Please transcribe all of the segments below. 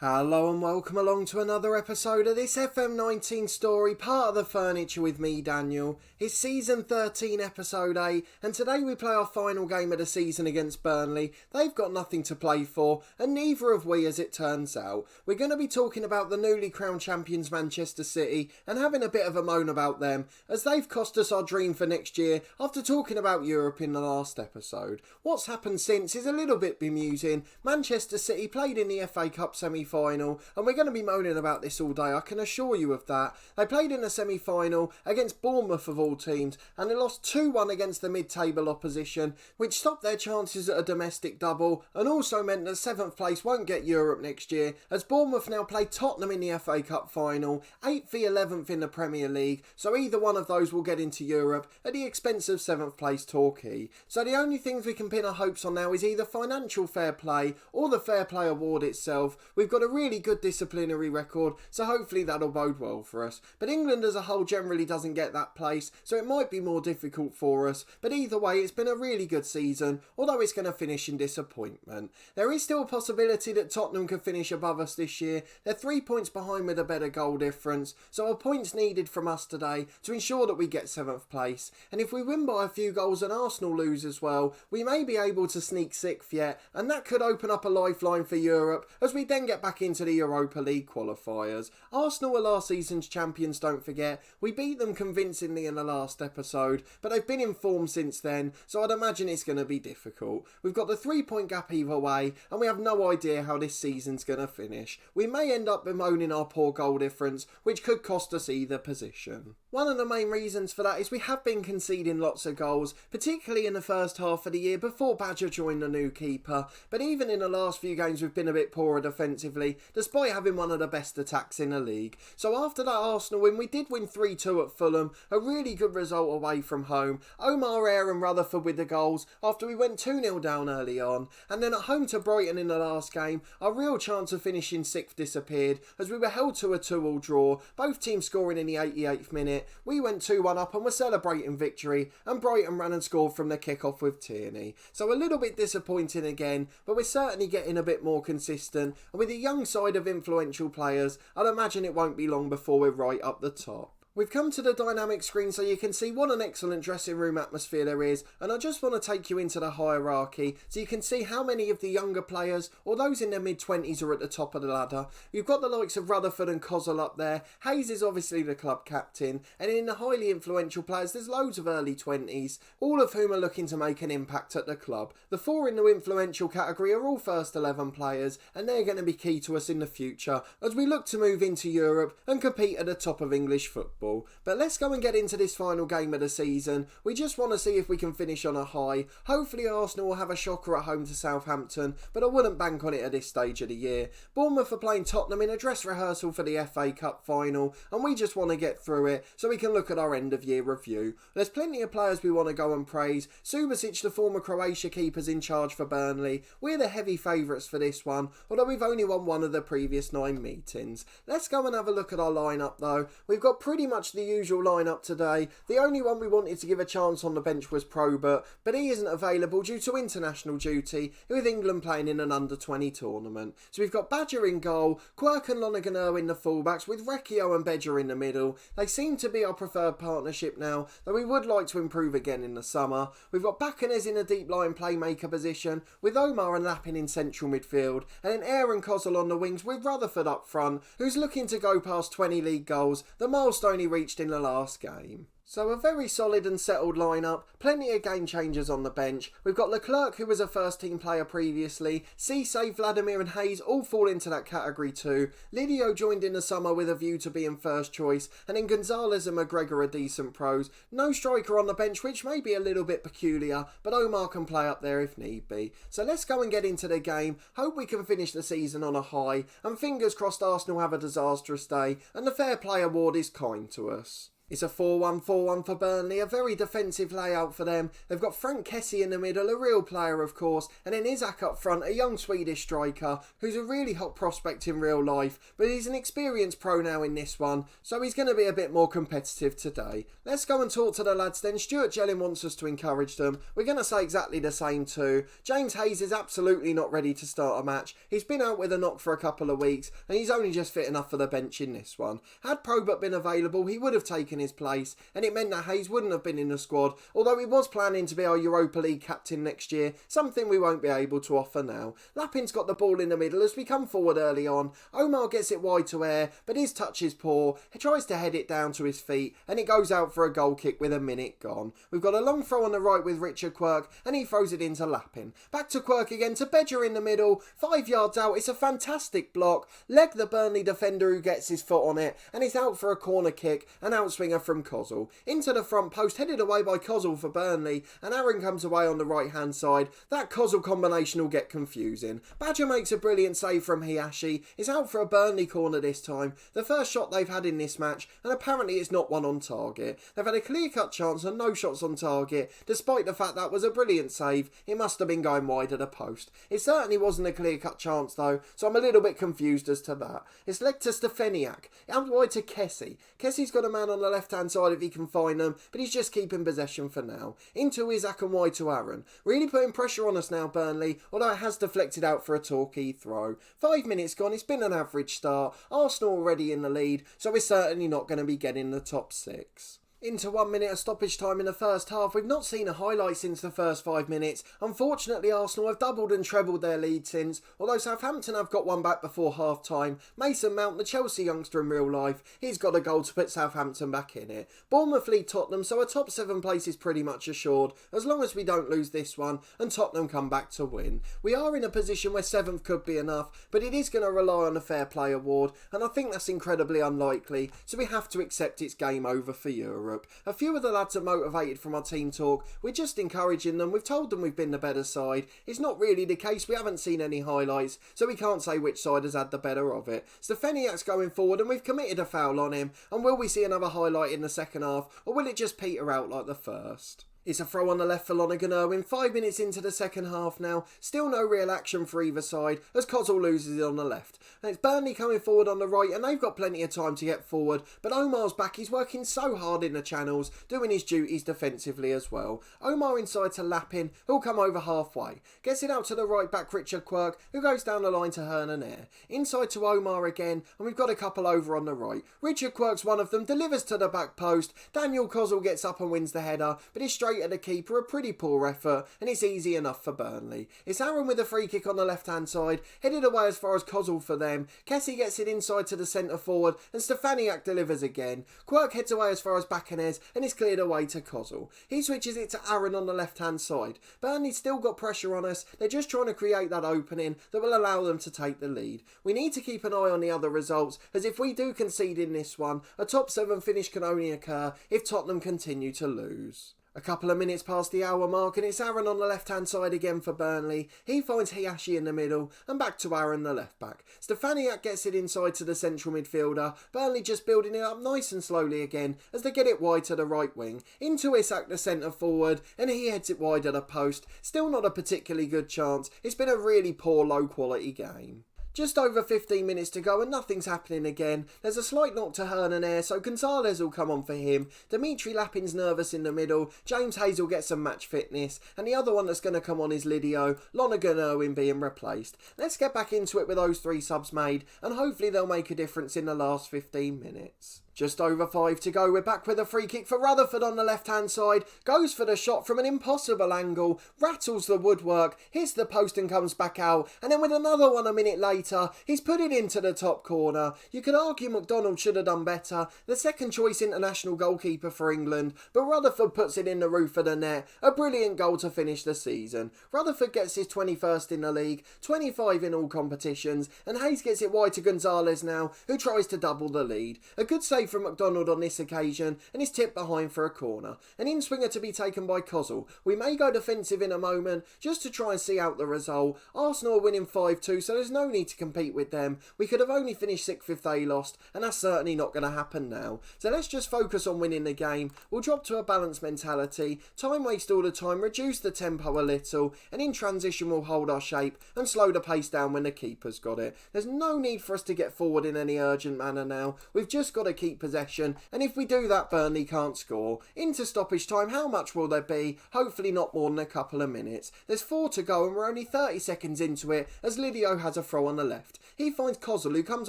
Hello and welcome along to another episode of this FM19 story, part of the furniture with me, Daniel. It's season 13, episode 8, and today we play our final game of the season against Burnley. They've got nothing to play for, and neither have we, as it turns out. We're going to be talking about the newly crowned champions Manchester City and having a bit of a moan about them, as they've cost us our dream for next year after talking about Europe in the last episode. What's happened since is a little bit bemusing. Manchester City played in the FA Cup semi-final, and we're going to be moaning about this all day, I can assure you of that. They played in a semi-final against Bournemouth of all teams, and they lost 2-1 against the mid-table opposition, which stopped their chances at a domestic double, and also meant that 7th place won't get Europe next year, as Bournemouth now play Tottenham in the FA Cup final, 8th v 11th in the Premier League, so either one of those will get into Europe at the expense of 7th place Torquay. So the only things we can pin our hopes on now is either financial fair play or the fair play award itself. We've got a really good disciplinary record, so hopefully that'll bode well for us. But England as a whole generally doesn't get that place, so it might be more difficult for us. But either way, it's been a really good season, although it's going to finish in disappointment. There is still a possibility that Tottenham could finish above us this year. They're 3 points behind with a better goal difference, so a point's needed from us today to ensure that we get 7th place. And if we win by a few goals and Arsenal lose as well, we may be able to sneak 6th yet, and that could open up a lifeline for Europe as we then get back into the Europa League qualifiers. Arsenal were last season's champions, don't forget. We beat them convincingly in the last episode, but they've been in form since then, so I'd imagine it's going to be difficult. We've got the 3-point gap either way, and we have no idea how this season's going to finish. We may end up bemoaning our poor goal difference, which could cost us either position. One of the main reasons for that is we have been conceding lots of goals, particularly in the first half of the year before Badger joined the new keeper, but even in the last few games we've been a bit poorer defensively, despite having one of the best attacks in the league. So after that Arsenal win, we did win 3-2 at Fulham, a really good result away from home. Omar Ayre and Rutherford with the goals after we went 2-0 down early on, and then at home to Brighton in the last game, our real chance of finishing 6th disappeared as we were held to a 2-2 draw, both teams scoring in the 88th minute. We went 2-1 up and were celebrating victory, and Brighton ran and scored from the kick-off with Tierney. So a little bit disappointing again, but we're certainly getting a bit more consistent, and with a young side of influential players, I'd imagine it won't be long before we're right up the top. We've come to the dynamic screen so you can see what an excellent dressing room atmosphere there is, and I just want to take you into the hierarchy so you can see how many of the younger players or those in their mid-20s are at the top of the ladder. You've got the likes of Rutherford and Kozol up there. Hayes is obviously the club captain, and in the highly influential players there's loads of early 20s, all of whom are looking to make an impact at the club. The 4 in the influential category are all first 11 players, and they're going to be key to us in the future as we look to move into Europe and compete at the top of English football. But let's go and get into this final game of the season. We just want to see if we can finish on a high. Hopefully Arsenal will have a shocker at home to Southampton, but I wouldn't bank on it at this stage of the year. Bournemouth are playing Tottenham in a dress rehearsal for the FA Cup final, and we just want to get through it so we can look at our end of year review. There's plenty of players we want to go and praise. Subasic, the former Croatia keeper's in charge for Burnley. We're the heavy favourites for this one, although we've only won one of the previous 9 meetings. Let's go and have a look at our lineup though. We've got pretty much the usual lineup today. The only one we wanted to give a chance on the bench was Probert, but he isn't available due to international duty, with England playing in an under-20 tournament. So we've got Badger in goal, Quirk and Lonergan in the fullbacks, with Recchio and Bedger in the middle. They seem to be our preferred partnership now, though we would like to improve again in the summer. We've got Bacanez in a deep-lying playmaker position, with Omar and Lappin in central midfield, and then Ayre and Kozol on the wings, with Rutherford up front, who's looking to go past 20 league goals, the milestone he reached in the last game. So a very solid and settled lineup, plenty of game changers on the bench. We've got Leclerc, who was a first team player previously, Cisse, Vladimir and Hayes all fall into that category too. Lidio joined in the summer with a view to being first choice, and then Gonzalez and McGregor are decent pros. No striker on the bench, which may be a little bit peculiar, but Omar can play up there if need be. So let's go and get into the game, hope we can finish the season on a high, and fingers crossed Arsenal have a disastrous day, and the Fair Play Award is kind to us. It's a 4-1-4-1 for Burnley, a very defensive layout for them. They've got Frank Kessie in the middle, a real player of course, and then Isak up front, a young Swedish striker who's a really hot prospect in real life, but he's an experienced pro now in this one, so he's going to be a bit more competitive today. Let's go and talk to the lads then. Stuart Jelling wants us to encourage them. We're going to say exactly the same too. James Hayes is absolutely not ready to start a match. He's been out with a knock for a couple of weeks, and he's only just fit enough for the bench in this one. Had Probert been available, he would have taken his place, and it meant that Hayes wouldn't have been in the squad, although he was planning to be our Europa League captain next year, something we won't be able to offer now. Lappin's got the ball in the middle as we come forward early on. Omar gets it wide to Air, but his touch is poor. He tries to head it down to his feet, and it goes out for a goal kick with a minute gone. We've got a long throw on the right with Richard Quirk, and he throws it into Lappin. Back to Quirk again to Bedger in the middle, 5 yards out. It's a fantastic block. Leg the Burnley defender who gets his foot on it, and it's out for a corner kick, an outswinger from Kozul. Into the front post, headed away by Kozul for Burnley, and Aaron comes away on the right hand side. That Kozul combination will get confusing. Badger makes a brilliant save from Hiyashi. It's out for a Burnley corner this time, the first shot they've had in this match, and apparently it's not one on target. They've had a clear-cut chance and no shots on target, despite the fact that was a brilliant save. It must have been going wide of the post. It certainly wasn't a clear-cut chance though, so I'm a little bit confused as to that. It's led to Stefaniak, out wide to Kessie. Kessie's got a man on the left-hand side if he can find them, but he's just keeping possession for now. Into Isak and wide to Aaron. Really putting pressure on us now, Burnley, although it has deflected out for a Torquay throw. 5 minutes gone, it's been an average start. Arsenal already in the lead, so we're certainly not going to be getting the top 6. Into 1 minute of stoppage time in the first half. We've not seen a highlight since the first 5 minutes. Unfortunately, Arsenal have doubled and trebled their lead since, although Southampton have got one back before half time. Mason Mount, the Chelsea youngster in real life, he's got a goal to put Southampton back in it. Bournemouth lead Tottenham, so a top 7 place is pretty much assured, as long as we don't lose this one and Tottenham come back to win. We are in a position where 7th could be enough, but it is going to rely on a fair play award, and I think that's incredibly unlikely, so we have to accept it's game over for Europe. A few of the lads are motivated from our team talk. We're just encouraging them. We've told them we've been the better side. It's not really the case. We haven't seen any highlights, so we can't say which side has had the better of it. Stefaniak's going forward and we've committed a foul on him. And will we see another highlight in the second half, or will it just peter out like the first? It's a throw on the left for Lonergan Irwin. 5 minutes into the second half now. Still no real action for either side as Kozul loses it on the left. And it's Burnley coming forward on the right, and they've got plenty of time to get forward. But Omar's back. He's working so hard in the channels, doing his duties defensively as well. Omar inside to Lappin, who'll come over halfway. Gets it out to the right back Richard Quirk, who goes down the line to Hernan Air. Inside to Omar again, and we've got a couple over on the right. Richard Quirk's one of them, delivers to the back post. Daniel Kozul gets up and wins the header, but it's straight at the keeper. A pretty poor effort, and it's easy enough for Burnley. It's Aaron with a free kick on the left hand side, headed away as far as Kozul for them. Kessie gets it inside to the centre forward, and Stefaniak delivers again. Quirk heads away as far as Baccanes, and it's cleared away to Kozul. He switches it to Aaron on the left hand side. Burnley's still got pressure on us. They're just trying to create that opening that will allow them to take the lead. We need to keep an eye on the other results, as if we do concede in this one, a top 7 finish can only occur if Tottenham continue to lose. A couple of minutes past the hour mark, and it's Aaron on the left-hand side again for Burnley. He finds Hiyashi in the middle, and back to Aaron, the left-back. Stefaniak gets it inside to the central midfielder. Burnley just building it up nice and slowly again, as they get it wide to the right wing. Into Isak, the centre-forward, and he heads it wide at a post. Still not a particularly good chance. It's been a really poor, low-quality game. Just over 15 minutes to go and nothing's happening again. There's a slight knock to Hernan Air, so Gonzalez will come on for him. Dimitri Lappin's nervous in the middle. James Hayes will get some match fitness. And the other one that's going to come on is Lydio. Lonergan Irwin being replaced. Let's get back into it with those 3 subs made, and hopefully they'll make a difference in the last 15 minutes. Just over 5 to go. We're back with a free kick for Rutherford on the left-hand side. Goes for the shot from an impossible angle. Rattles the woodwork. Hits the post and comes back out. And then with another one a minute later, he's put it into the top corner. You could argue McDonald should have done better. The second choice international goalkeeper for England. But Rutherford puts it in the roof of the net. A brilliant goal to finish the season. Rutherford gets his 21st in the league. 25 in all competitions. And Hayes gets it wide to Gonzalez now, who tries to double the lead. A good save save from McDonald on this occasion and is tipped behind for a corner. An in-swinger to be taken by Kozul. We may go defensive in a moment just to try and see out the result. Arsenal are winning 5-2, so there's no need to compete with them. We could have only finished 6th if they lost, and that's certainly not going to happen now. So let's just focus on winning the game. We'll drop to a balanced mentality, time waste all the time, reduce the tempo a little, and in transition we'll hold our shape and slow the pace down when the keeper's got it. There's no need for us to get forward in any urgent manner now. We've just got to keep possession, and if we do that, Burnley can't score. Into stoppage time, how much will there be? Hopefully not more than a couple of minutes. There's 4 to go and we're only 30 seconds into it as Lidio has a throw on the left. He finds Kozul, who comes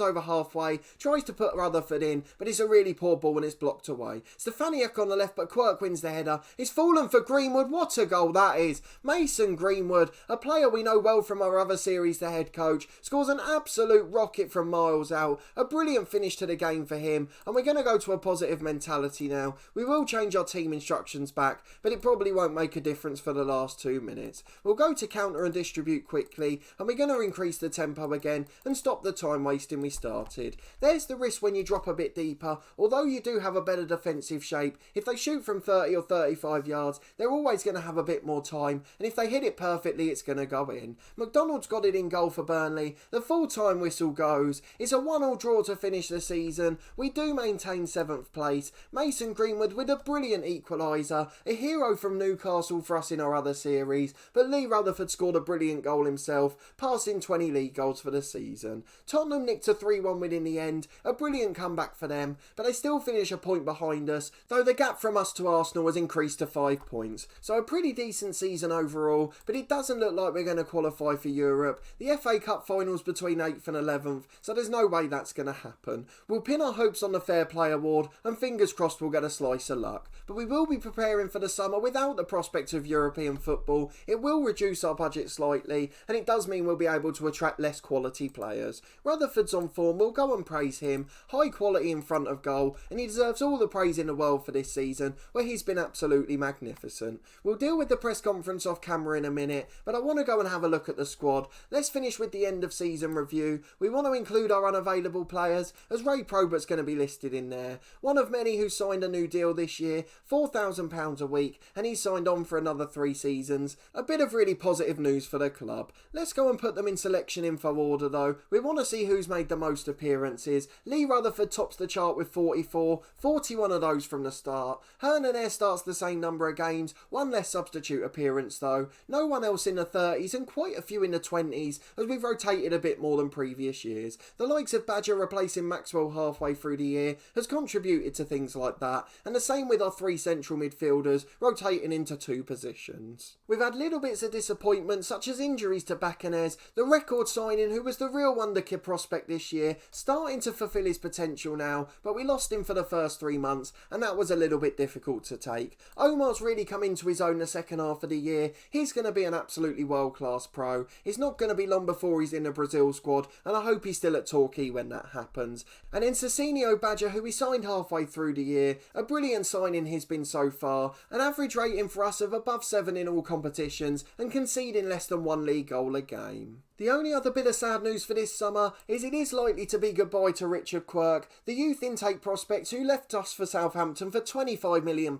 over halfway, tries to put Rutherford in, but it's a really poor ball and it's blocked away. Stefaniak on the left, but Quirk wins the header. It's fallen for Greenwood. What a goal that is. Mason Greenwood, a player we know well from our other series, the head coach, scores an absolute rocket from miles out. A brilliant finish to the game for him, and we're going to go to a positive mentality now. We will change our team instructions back, but it probably won't make a difference for the last 2 minutes. We'll go to counter and distribute quickly, and we're going to increase the tempo again and stop the time wasting we started. There's the risk when you drop a bit deeper. Although you do have a better defensive shape, if they shoot from 30 or 35 yards, they're always going to have a bit more time, and if they hit it perfectly, it's going to go in. McDonald's got it in goal for Burnley. The full-time whistle goes. It's a 1-1 draw to finish the season. We do maintain 7th place. Mason Greenwood with a brilliant equaliser, a hero from Newcastle for us in our other series, but Lee Rutherford scored a brilliant goal himself, passing 20 league goals for the season. Tottenham nicked a 3-1 win in the end, a brilliant comeback for them, but they still finish a point behind us, though the gap from us to Arsenal has increased to 5 points. So a pretty decent season overall, but it doesn't look like we're going to qualify for Europe. The FA Cup finals between 8th and 11th, so there's no way that's going to happen. We'll pin our hopes on the Fair Play Award, and fingers crossed we'll get a slice of luck. But we will be preparing for the summer without the prospect of European football. It will reduce our budget slightly, and it does mean we'll be able to attract less quality players. Rutherford's on form, we'll go and praise him. High quality in front of goal, and he deserves all the praise in the world for this season, where he's been absolutely magnificent. We'll deal with the press conference off camera in a minute, but I want to go and have a look at the squad. Let's finish with the end of season review. We want to include our unavailable players, as Ray Probert's going to be listed in there. One of many who signed a new deal this year, £4,000 a week, and he signed on for another 3 seasons. A bit of really positive news for the club. Let's go and put them in selection info order though. We want to see who's made the most appearances. Lee Rutherford tops the chart with 44, 41 of those from the start. Hernan Air starts the same number of games, 1 less substitute appearance though. No one else in the 30s and quite a few in the 20s, as we've rotated a bit more than previous years. The likes of Badger replacing Maxwell halfway through the year has contributed to things like that, and the same with our 3 central midfielders rotating into 2 positions. We've had little bits of disappointment, such as injuries to Bacanez, the record signing who was the real wonder kid prospect this year, starting to fulfil his potential now, but we lost him for the first 3 months, and that was a little bit difficult to take. Omar's really come into his own the second half of the year. He's going to be an absolutely world-class pro. It's not going to be long before he's in the Brazil squad, and I hope he's still at Torquay when that happens. And then Cecinio Badger, who we signed halfway through the year, a brilliant signing he's been so far, an average rating for us of above 7 in all competitions, and conceding less than 1 league goal a game. The only other bit of sad news for this summer is it is likely to be goodbye to Richard Quirk, the youth intake prospect who left us for Southampton for £25 million,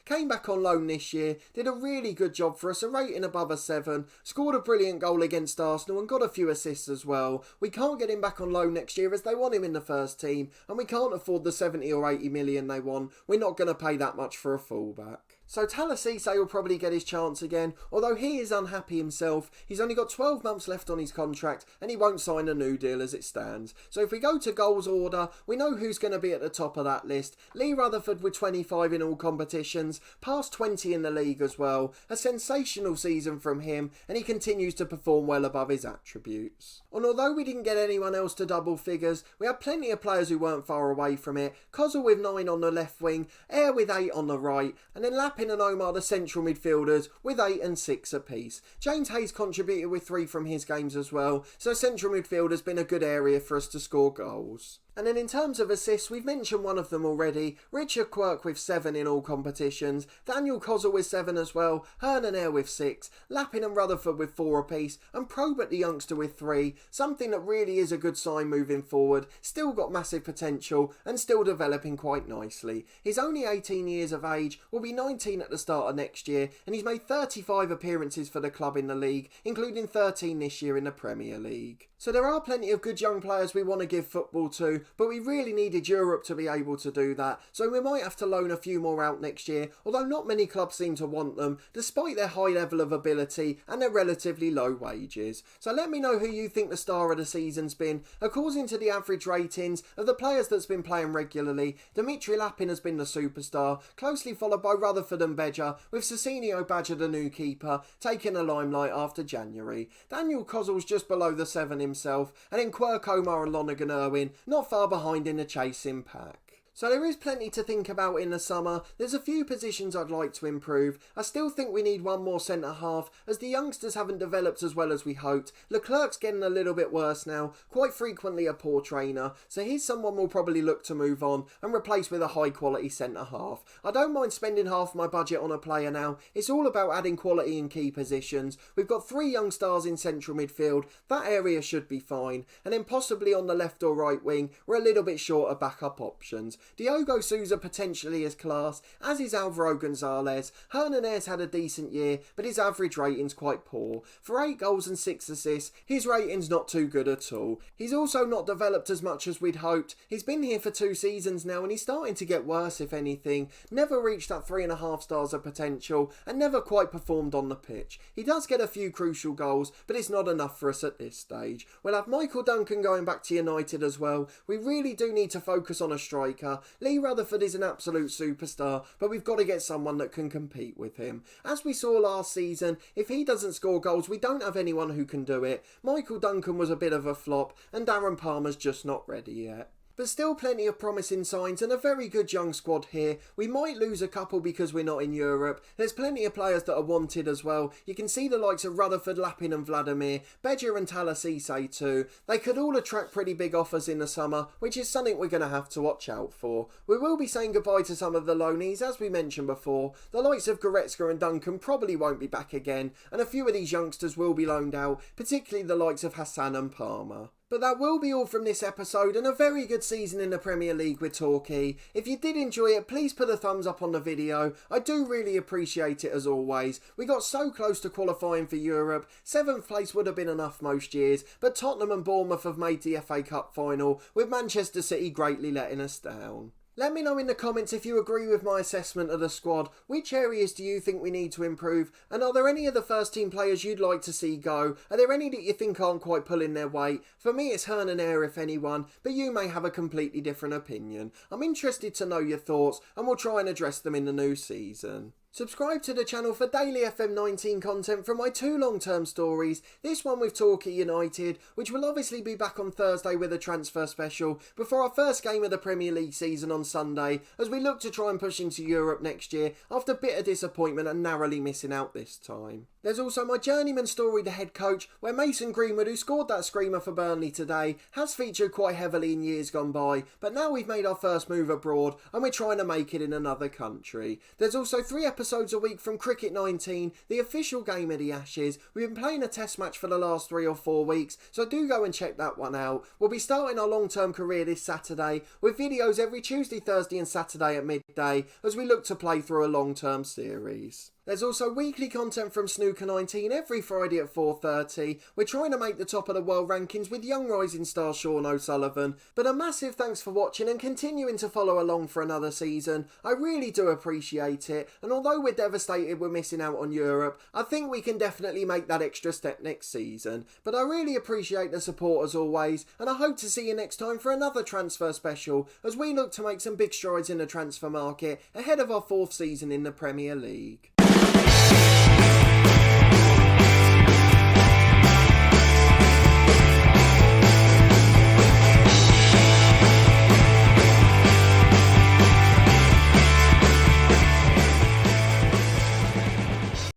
came back on loan this year, did a really good job for us, a rating above a 7, scored a brilliant goal against Arsenal and got a few assists as well. We can't get him back on loan next year as they want him in the first team, and we can't afford the 70 or 80 million they want. We're not going to pay that much for a fullback. So Talasise will probably get his chance again, although he is unhappy himself. He's only got 12 months left on his contract and he won't sign a new deal as it stands. So if we go to goals order, we know who's going to be at the top of that list. Lee Rutherford with 25 in all competitions, past 20 in the league as well. A sensational season from him, and he continues to perform well above his attributes. And although we didn't get anyone else to double figures, we had plenty of players who weren't far away from it. Kozul with 9 on the left wing, Air with 8 on the right, and then Lapin and Omar the central midfielders with 8 and 6 apiece. James Hayes contributed with 3 from his games as well, so central midfield has been a good area for us to score goals. And then in terms of assists, we've mentioned one of them already. Richard Quirk with 7 in all competitions, Daniel Kozzel with 7 as well, Hernan Air with 6, Lappin and Rutherford with 4 apiece, and Probert the youngster with 3. Something that really is a good sign moving forward, still got massive potential and still developing quite nicely. He's only 18 years of age, will be 19 at the start of next year, and he's made 35 appearances for the club in the league, including 13 this year in the Premier League. So there are plenty of good young players we want to give football to, but we really needed Europe to be able to do that, so we might have to loan a few more out next year, although not many clubs seem to want them, despite their high level of ability and their relatively low wages. So let me know who you think the star of the season's been. According to the average ratings of the players that's been playing regularly, Dimitri Lappin has been the superstar, closely followed by Rutherford and Beja, with Cecinio Badger, the new keeper, taking the limelight after January. Daniel Kozzel's just below the 7 himself, and then Quirk, Omar and Lonergan Irwin not far behind in the chasing pack. So there is plenty to think about in the summer. There's a few positions I'd like to improve. I still think we need one more centre half, as the youngsters haven't developed as well as we hoped. Leclerc's getting a little bit worse now, quite frequently a poor trainer, so he's someone we'll probably look to move on and replace with a high quality centre half. I don't mind spending half my budget on a player now. It's all about adding quality in key positions. We've got 3 young stars in central midfield, that area should be fine, and then possibly on the left or right wing we're a little bit short of backup options. Diogo Sousa potentially is class, as is Alvaro Gonzalez. Hernan Air's had a decent year, but his average rating's quite poor. For 8 goals and 6 assists, his rating's not too good at all. He's also not developed as much as we'd hoped. He's been here for 2 seasons now and he's starting to get worse if anything. Never reached that 3.5 stars of potential and never quite performed on the pitch. He does get a few crucial goals, but it's not enough for us at this stage. We'll have Michael Duncan going back to United as well. We really do need to focus on a striker. Lee Rutherford is an absolute superstar, but we've got to get someone that can compete with him. As we saw last season, if he doesn't score goals, we don't have anyone who can do it. Michael Duncan was a bit of a flop, and Darren Palmer's just not ready yet. But still plenty of promising signs and a very good young squad here. We might lose a couple because we're not in Europe. There's plenty of players that are wanted as well. You can see the likes of Rutherford, Lappin and Vladimir, Beja and Talasise too. They could all attract pretty big offers in the summer, which is something we're going to have to watch out for. We will be saying goodbye to some of the loanees, as we mentioned before. The likes of Goretzka and Duncan probably won't be back again, and a few of these youngsters will be loaned out, particularly the likes of Hassan and Palmer. But that will be all from this episode, and a very good season in the Premier League with Torquay. If you did enjoy it, please put a thumbs up on the video. I do really appreciate it as always. We got so close to qualifying for Europe. 7th place would have been enough most years, but Tottenham and Bournemouth have made the FA Cup final, with Manchester City greatly letting us down. Let me know in the comments if you agree with my assessment of the squad. Which areas do you think we need to improve? And are there any of the first team players you'd like to see go? Are there any that you think aren't quite pulling their weight? For me it's Hernan Air if anyone, but you may have a completely different opinion. I'm interested to know your thoughts and we'll try and address them in the new season. Subscribe to the channel for daily FM19 content from my 2 long-term stories, this one with Torquay United, which will obviously be back on Thursday with a transfer special, before our first game of the Premier League season on Sunday, as we look to try and push into Europe next year after bitter disappointment and narrowly missing out this time. There's also my journeyman story, The Head Coach, where Mason Greenwood, who scored that screamer for Burnley today, has featured quite heavily in years gone by, but now we've made our first move abroad and we're trying to make it in another country. There's also 3 episodes a week from Cricket 19, the official game of the Ashes. We've been playing a test match for the last 3 or 4 weeks, so do go and check that one out. We'll be starting our long-term career this Saturday, with videos every Tuesday, Thursday and Saturday at midday, as we look to play through a long-term series. There's also weekly content from Snooker 19 every Friday at 4:30. We're trying to make the top of the world rankings with young rising star Sean O'Sullivan. But a massive thanks for watching and continuing to follow along for another season. I really do appreciate it. And although we're devastated we're missing out on Europe, I think we can definitely make that extra step next season. But I really appreciate the support as always. And I hope to see you next time for another transfer special, as we look to make some big strides in the transfer market ahead of our 4th season in the Premier League.